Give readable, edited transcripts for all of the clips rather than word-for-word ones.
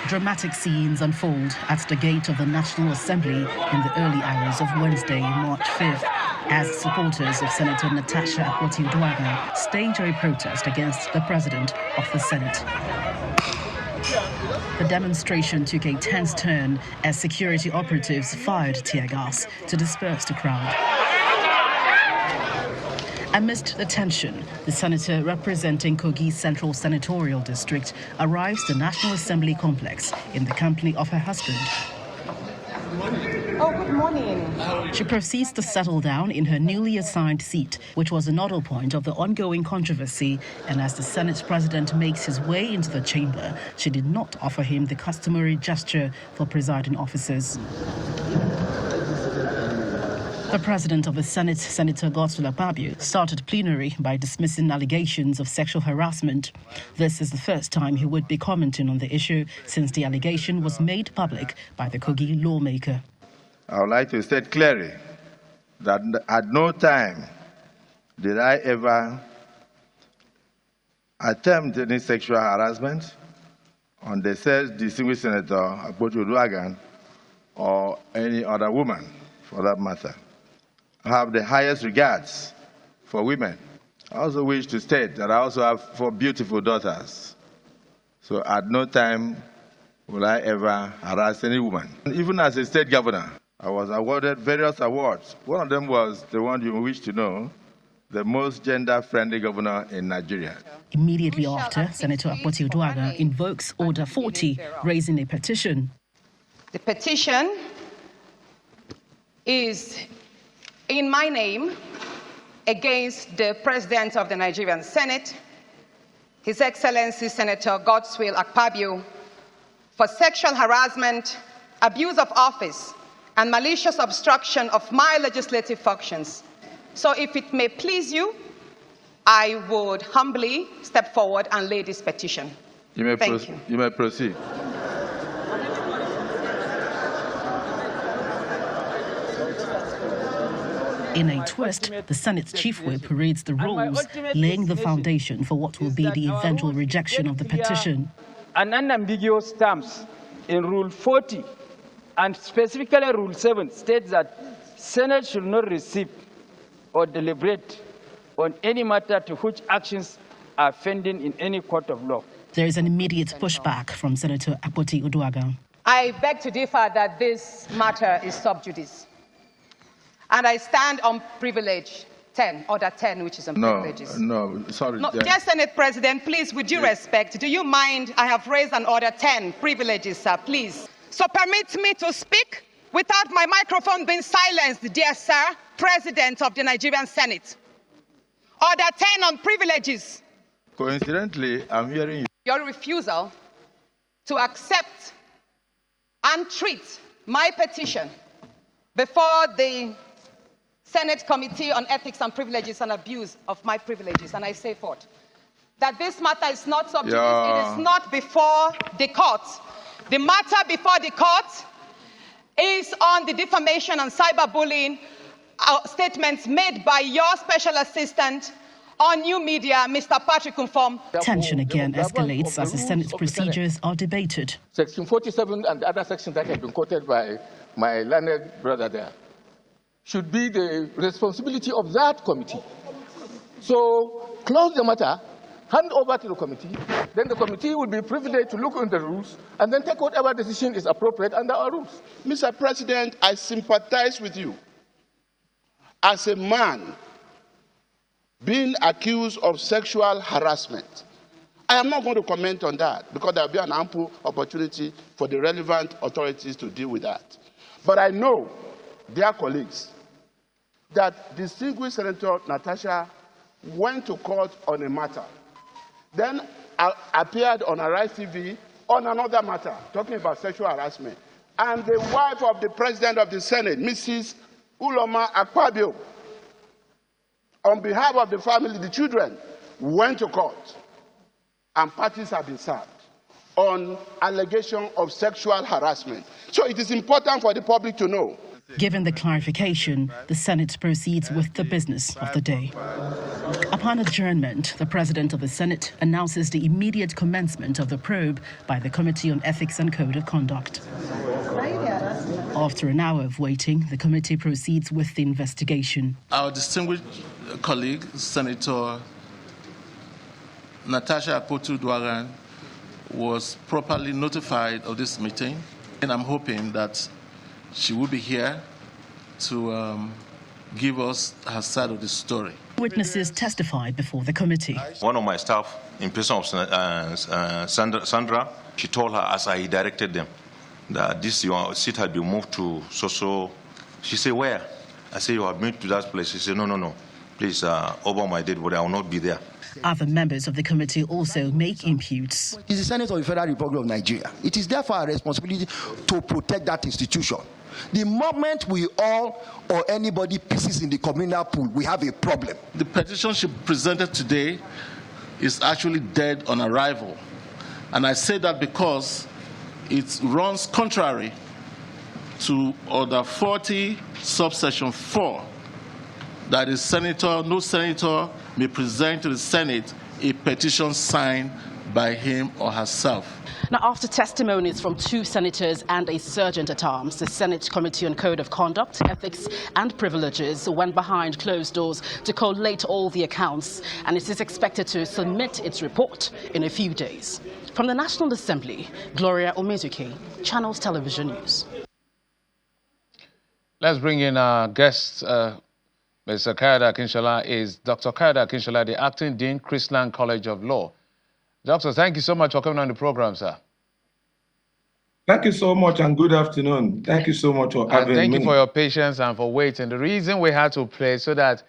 Dramatic scenes unfold at the gate of the National Assembly in the early hours of Wednesday, March 5th, as supporters of Senator Natasha Akpabio stage a protest against the President of the Senate. The demonstration took a tense turn as security operatives fired tear gas to disperse the crowd. Amidst the tension, the senator representing Kogi's Central Senatorial District arrives the National Assembly complex in the company of her husband. Oh, good morning. She proceeds to settle down in her newly assigned seat, which was a nodal point of the ongoing controversy. And as the Senate president makes his way into the chamber, she did not offer him the customary gesture for presiding officers. The president of the Senate, Senator Akpabio, started plenary by dismissing allegations of sexual harassment. This is the first time he would be commenting on the issue since the allegation was made public by the Kogi lawmaker. I would like to state clearly that at no time did I ever attempt any sexual harassment on the said distinguished Senator Akpabio or any other woman for that matter. I have the highest regards for women. I also wish to state that I also have 4 beautiful daughters. So at no time will I ever harass any woman. Even as a state governor, I was awarded various awards. One of them was the one you wish to know, the most gender-friendly governor in Nigeria. Immediately after, Senator Akpabio invokes Order 40, raising a petition. The petition is in my name against the President of the Nigerian Senate, His Excellency Senator Godswill Akpabio, for sexual harassment, abuse of office, and malicious obstruction of my legislative functions. So if it may please you, I would humbly step forward and lay this petition. Thank you. You may proceed. In a twist, the Senate's chief whip reads the rules, laying the foundation for what will be the eventual rejection of the petition. An unambiguous terms in Rule 40 and specifically Rule 7 states that Senate should not receive or deliberate on any matter to which actions are pending in any court of law. There is an immediate pushback from Senator Akpabio. I beg to differ that this matter is sub judice. And I stand on privilege 10, Order 10, which is on privileges. Sorry. Dear Senate President, please, with due respect, do you mind? I have raised an Order 10, privileges, sir, please. So permit me to speak without my microphone being silenced, dear sir, President of the Nigerian Senate. Order 10 on privileges. Coincidentally, I'm hearing you. Your refusal to accept and treat my petition before the Senate Committee on Ethics and Privileges and Abuse of my privileges, and I say forth that this matter is not sub judice, it is not before the court. The matter before the court is on the defamation and cyberbullying statements made by your special assistant on new media, Mr. Patrick Umfom. Tension again escalates as the Senate's procedures are debated. Section 47 and the other sections that have been quoted by my learned brother there should be the responsibility of that committee. So close the matter, hand over to the committee, then the committee will be privileged to look into the rules and then take whatever decision is appropriate under our rules. Mr. President, I sympathize with you. As a man being accused of sexual harassment, I am not going to comment on that because there will be an ample opportunity for the relevant authorities to deal with that. But I know, dear colleagues, that distinguished Senator Natasha went to court on a matter, then appeared on Arise TV on another matter, talking about sexual harassment. And the wife of the President of the Senate, Mrs. Uloma Akpabio, on behalf of the family, the children, went to court, and parties have been served on allegation of sexual harassment. So it is important for the public to know. Given the clarification, the Senate proceeds with the business of the day. Upon adjournment, the President of the Senate announces the immediate commencement of the probe by the Committee on Ethics and Code of Conduct. After an hour of waiting, the committee proceeds with the investigation. Our distinguished colleague, Senator Natasha Akpabio, was properly notified of this meeting, and I'm hoping that she will be here to give us her side of the story. Witnesses testified before the committee. One of my staff, in person of Sandra, she told her, as I directed them, that this your seat had been moved to so. She said, where? I said, you have moved to that place. She said, no. Please, over my dead body, I will not be there. Other members of the committee also make imputes. It is the Senate of the Federal Republic of Nigeria. It is therefore our responsibility to protect that institution. The moment we all or anybody pisses in the communal pool, we have a problem. The petition she presented today is actually dead on arrival. And I say that because it runs contrary to Order 40, subsection 4, that no senator may present to the Senate a petition signed by him or herself. Now, after testimonies from 2 senators and a sergeant-at-arms, the Senate Committee on Code of Conduct, Ethics and Privileges went behind closed doors to collate all the accounts, and it is expected to submit its report in a few days. From the National Assembly, Gloria Omezuke, Channels Television News. Let's bring in our guest. Mr. Kayode Akinshola is Dr. Kayode Akinshola, the Acting Dean, Christland College of Law. Doctor, thank you so much for coming on the program, sir. Thank you so much and good afternoon. Thank you so much for having me. Thank you for your patience and for waiting. The reason we had to play so that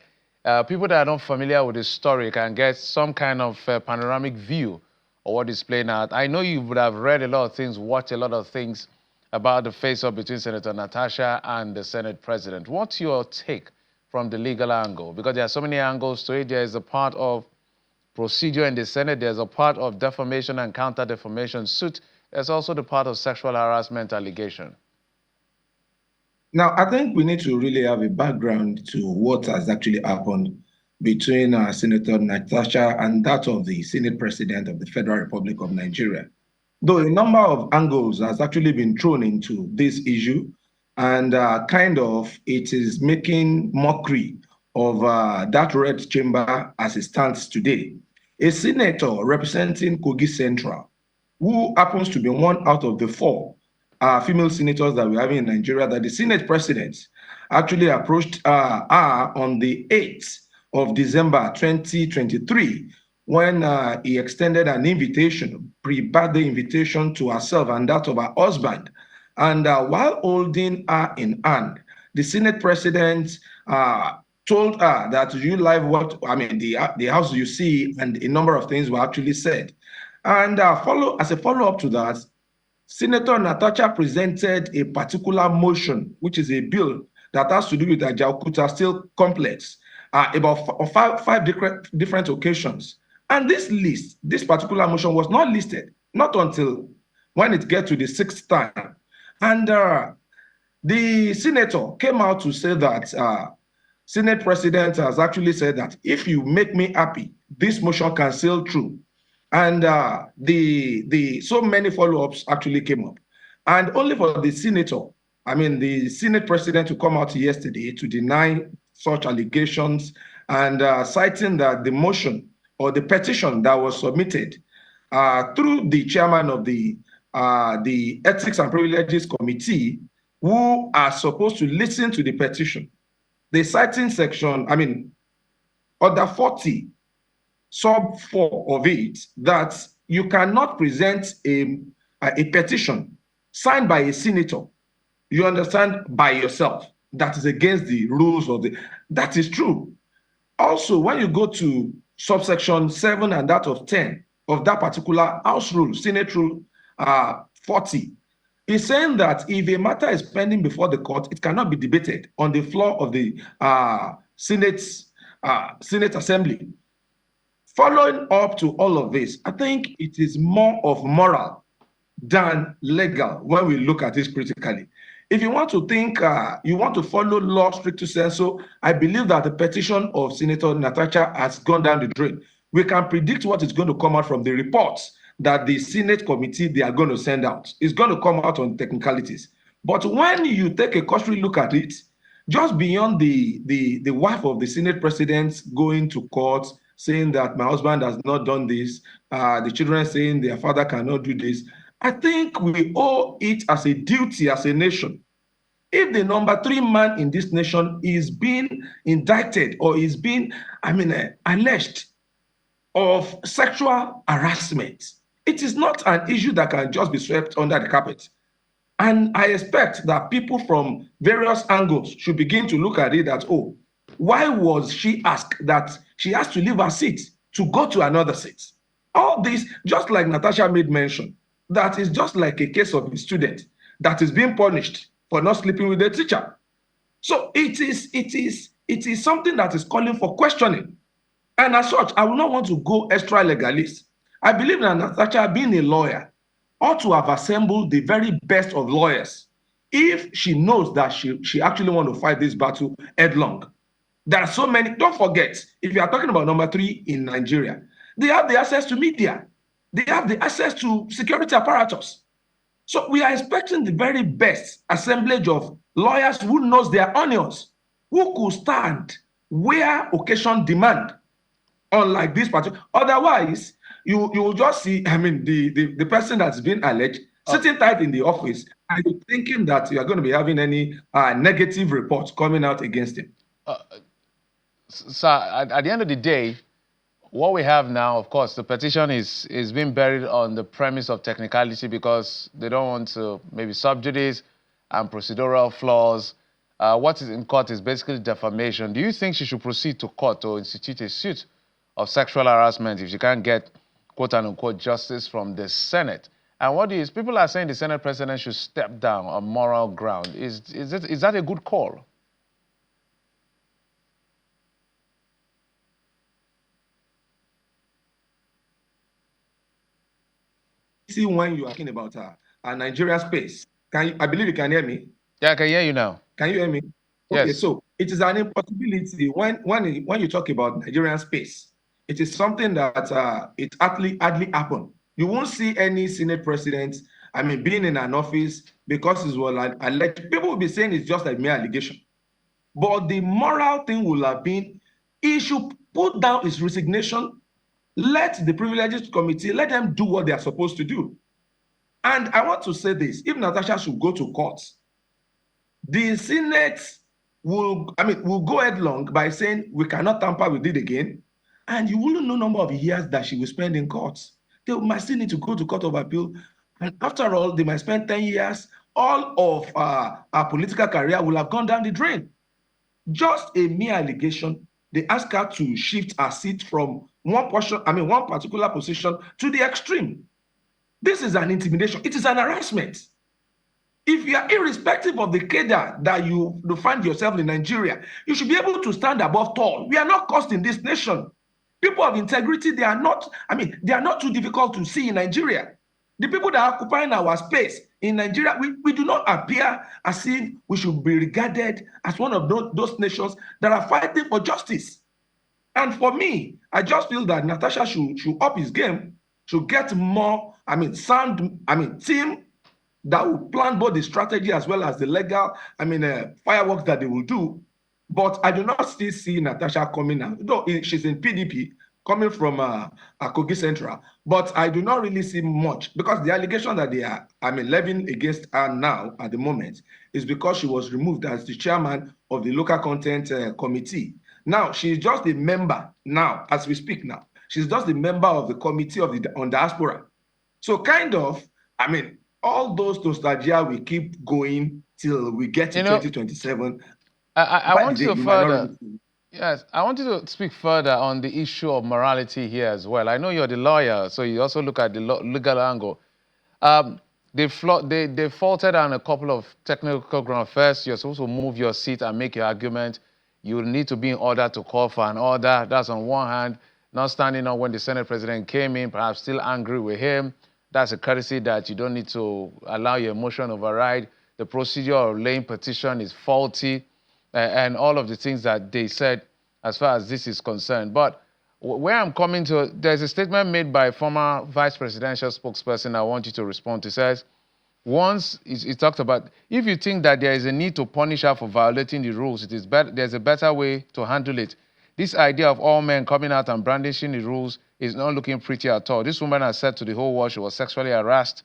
people that are not familiar with the story can get some kind of panoramic view of what is playing out. I know you would have read a lot of things, watched a lot of things about the face-off between Senator Natasha and the Senate President. What's your take from the legal angle? Because there are so many angles to it. There is a part of procedure in the Senate. There's a part of defamation and counter-defamation suit. There's also the part of sexual harassment allegation. Now, I think we need to really have a background to what has actually happened between Senator Natasha and that of the Senate President of the Federal Republic of Nigeria. Though a number of angles has actually been thrown into this issue, and it is making mockery of that red chamber as it stands today. A senator representing Kogi Central, who happens to be one out of the 4 female senators that we have in Nigeria, that the Senate President actually approached her on the 8th of December 2023, when he extended an invitation, pre-birthday invitation to herself and that of her husband. And while holding her in hand, the Senate President told her that the house you see, and a number of things were actually said. And as a follow-up to that, Senator Natasha presented a particular motion, which is a bill that has to do with the Ajaokuta Steel Complex, about five different occasions. And this particular motion was not listed, not until when it gets to the 6th time. And the senator came out to say that Senate President has actually said that if you make me happy, this motion can sail through. And so many follow-ups actually came up. And only for the the Senate President to come out yesterday to deny such allegations and citing that the motion or the petition that was submitted through the chairman of the Ethics and Privileges Committee, who are supposed to listen to the petition. The citing section, Order 40, sub 4 of it, that you cannot present a petition signed by a senator, you understand, by yourself. That is against the rules of that is true. Also, when you go to subsection 7 and that of 10 of that particular House rule, Senate Rule 40, is saying that if a matter is pending before the court, it cannot be debated on the floor of the Senate Assembly. Following up to all of this, I think it is more of moral than legal when we look at this critically. if you want to think, you want to follow law stricto sensu, I believe that the petition of Senator Natasha has gone down the drain. We can predict what is going to come out from the reports that the Senate committee they are going to send out. It's going to come out on technicalities. But when you take a cursory look at it, just beyond the wife of the Senate president going to court saying that my husband has not done this, the children saying their father cannot do this, I think we owe it as a duty as a nation. If the number 3 man in this nation is being indicted or is being, alleged of sexual harassment, it is not an issue that can just be swept under the carpet. And I expect that people from various angles should begin to look at it that, oh, why was she asked that she has to leave her seat to go to another seat? All this, just like Natasha made mention, that is just like a case of a student that is being punished for not sleeping with the teacher. So it is something that is calling for questioning. And as such, I will not want to go extra legalist. I believe that Natasha, being a lawyer, ought to have assembled the very best of lawyers if she knows that she actually wants to fight this battle headlong. There are so many. Don't forget, if you are talking about number 3 in Nigeria, they have the access to media. They have the access to security apparatus. So we are expecting the very best assemblage of lawyers who knows their onions, who could stand where occasion demand, unlike this particular. Otherwise, you will just see, the person that's been alleged sitting tight in the office and you're thinking that you are going to be having any negative reports coming out against him. So at the end of the day, what we have now, of course, the petition is being buried on the premise of technicality because they don't want to maybe subjudice and procedural flaws. What is in court is basically defamation. Do you think she should proceed to court or institute a suit of sexual harassment if she can't get quote-unquote justice from the Senate? And what is, people are saying the Senate president should step down on moral ground. Is that a good call? See, when you are talking about a Nigeria space, I believe you can hear me? Yeah, I can hear you now. Can you hear me? Okay, Yes. so it is an impossibility when you talk about Nigerian space. It is something that it hardly happened. You won't see any Senate president, being in an office because it's alleged. People will be saying it's just a mere allegation. But the moral thing will have been, he should put down his resignation, let the privileges committee, let them do what they are supposed to do. And I want to say this, if Natasha should go to court, the Senate will go headlong by saying we cannot tamper with it again, and you wouldn't know number of years that she will spend in court. They might still need to go to Court of Appeal, and after all, they might spend 10 years. All of our political career will have gone down the drain. Just a mere allegation. They ask her to shift her seat from one particular position to the extreme. This is an intimidation. It is an harassment. If you are irrespective of the cadre that you find yourself in Nigeria, you should be able to stand above tall. We are not cursed in this nation. People of integrity, they are not too difficult to see in Nigeria. The people that are occupying our space in Nigeria, we do not appear as if we should be regarded as one of those nations that are fighting for justice. And for me, I just feel that Natasha should up his game, should get more, team that will plan both the strategy as well as the legal, fireworks that they will do. But I do not still see Natasha coming out, though she's in PDP, coming from Kogi Central. But I do not really see much, because the allegation that they are levying against her now at the moment is because she was removed as the chairman of the local content committee. Now, she's just a member now, as we speak now. She's just a member of the committee on diaspora. So kind of, all those nostalgia we keep going till we get to 2027. I want you to further. Yes, I want you to speak further on the issue of morality here as well. I know you're the lawyer, so you also look at the legal angle. They faulted on a couple of technical grounds. First, you're supposed to move your seat and make your argument. You need to be in order to call for an order. That's on one hand. Not standing up when the Senate president came in, perhaps still angry with him. That's a courtesy that you don't need to allow your emotion override. the procedure of laying petition is faulty, and all of the things that they said as far as this is concerned. But where I'm coming to, there's a statement made by former vice presidential spokesperson I want you to respond to. It says, once he talked about, if you think that there is a need to punish her for violating the rules, there's a better way to handle it. This idea of all men coming out and brandishing the rules is not looking pretty at all. This woman has said to the whole world she was sexually harassed.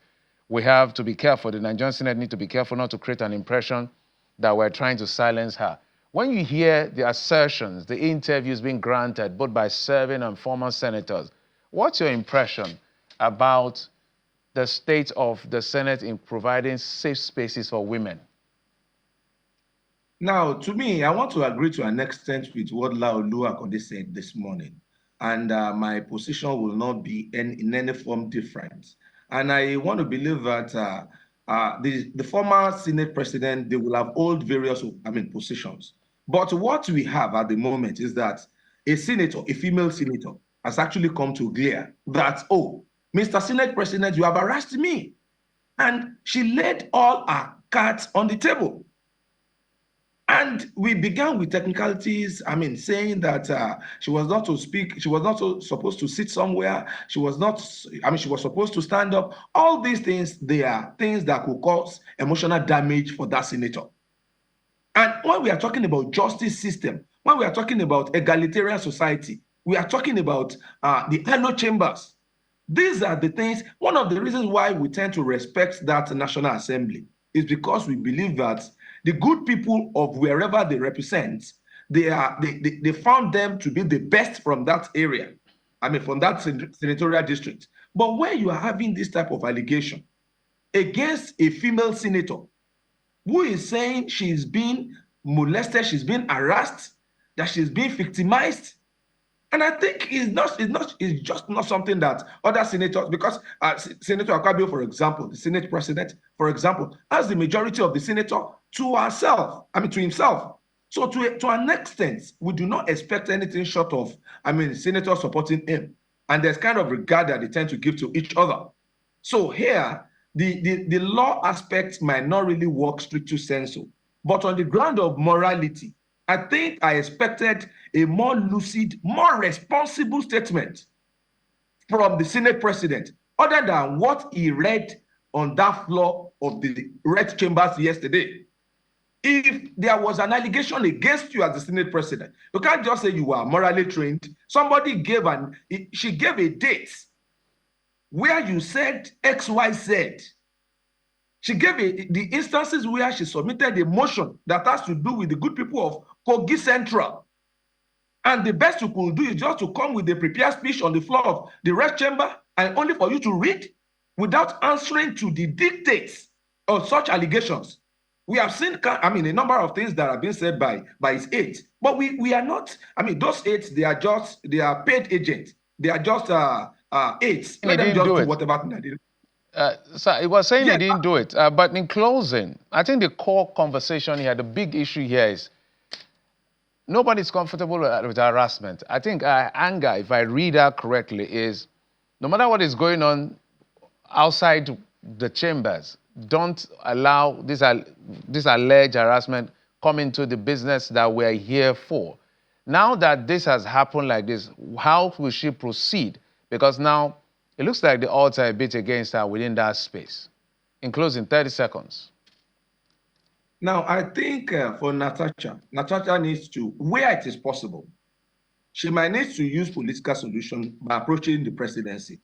We have to be careful. The Nigerian Senate need to be careful not to create an impression that we're trying to silence her. When you hear the assertions, the interviews being granted both by serving and former senators, what's your impression about the state of the Senate in providing safe spaces for women? Now, to me, I want to agree to an extent with what Laolu Akode said this morning, and my position will not be in any form different. And I want to believe that the former Senate president, they will have held various, positions. But what we have at the moment is that a senator, a female senator, has actually come to glare that, oh, Mr. Senate President, you have harassed me. And she laid all her cards on the table. And we began with technicalities, saying that she was not to speak, she was not supposed to sit somewhere, she was supposed to stand up. All these things, they are things that could cause emotional damage for that senator. And when we are talking about justice system, when we are talking about egalitarian society, we are talking about the echo chambers. These are the things, one of the reasons why we tend to respect that National Assembly is because we believe that the good people of wherever they represent, they found them to be the best from that area, from that senatorial district. But when you are having this type of allegation against a female senator who is saying she's been molested, she's been harassed, that she's been victimized, and I think it's just not something that other senators, because Senator Akpabio, for example, the Senate president, for example, has the majority of the senator to himself. So to an extent, we do not expect anything short of, senators supporting him. And there's kind of regard that they tend to give to each other. So here, the law aspect might not really work stricto sensu, but on the ground of morality, I think I expected a more lucid, more responsible statement from the Senate president, other than what he read on that floor of the red chambers yesterday. If there was an allegation against you as the Senate president, you can't just say you are morally trained. Somebody she gave a date where you said XYZ. She gave the instances where she submitted a motion that has to do with the good people of Kogi Central. And the best you could do is just to come with a prepared speech on the floor of the red chamber and only for you to read without answering to the dictates of such allegations. We have seen, a number of things that have been said by his aides, but we are not, those aides, they are paid agents. They are just aides. Let them just do whatever they do. So it was saying he didn't do it. But in closing, I think the core conversation here, the big issue here is nobody's comfortable with harassment. I think anger, if I read that correctly, is no matter what is going on outside the chambers, don't allow this alleged harassment come into the business that we're here for. Now that this has happened like this, how will she proceed? Because now it looks like the odds are a bit against her within that space. In closing, 30 seconds. Now, I think for Natasha needs to, where it is possible, she might need to use political solution by approaching the presidency.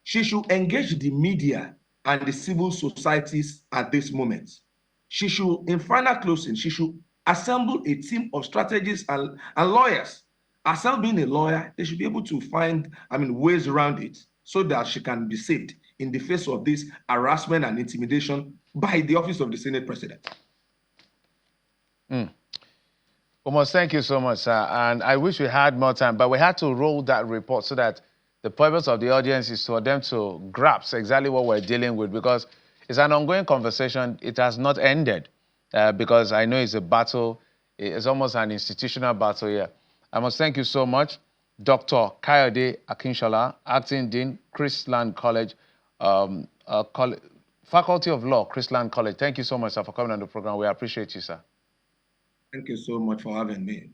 She should engage the media and the civil societies at this moment. She should, in final closing, she should assemble a team of strategists and lawyers. Herself being a lawyer, they should be able to find, ways around it so that she can be saved in the face of this harassment and intimidation by the office of the Senate president. Almost, thank you so much, sir. And I wish we had more time, but we had to roll that report so that the purpose of the audience is for them to grasp exactly what we're dealing with, because it's an ongoing conversation. It has not ended because I know it's a battle. It's almost an institutional battle here. I must thank you so much, Dr. Kayode Akinshola, Acting Dean, Chrisland College, Faculty of Law, Chrisland College. Thank you so much, sir, for coming on the program. We appreciate you, sir. Thank you so much for having me.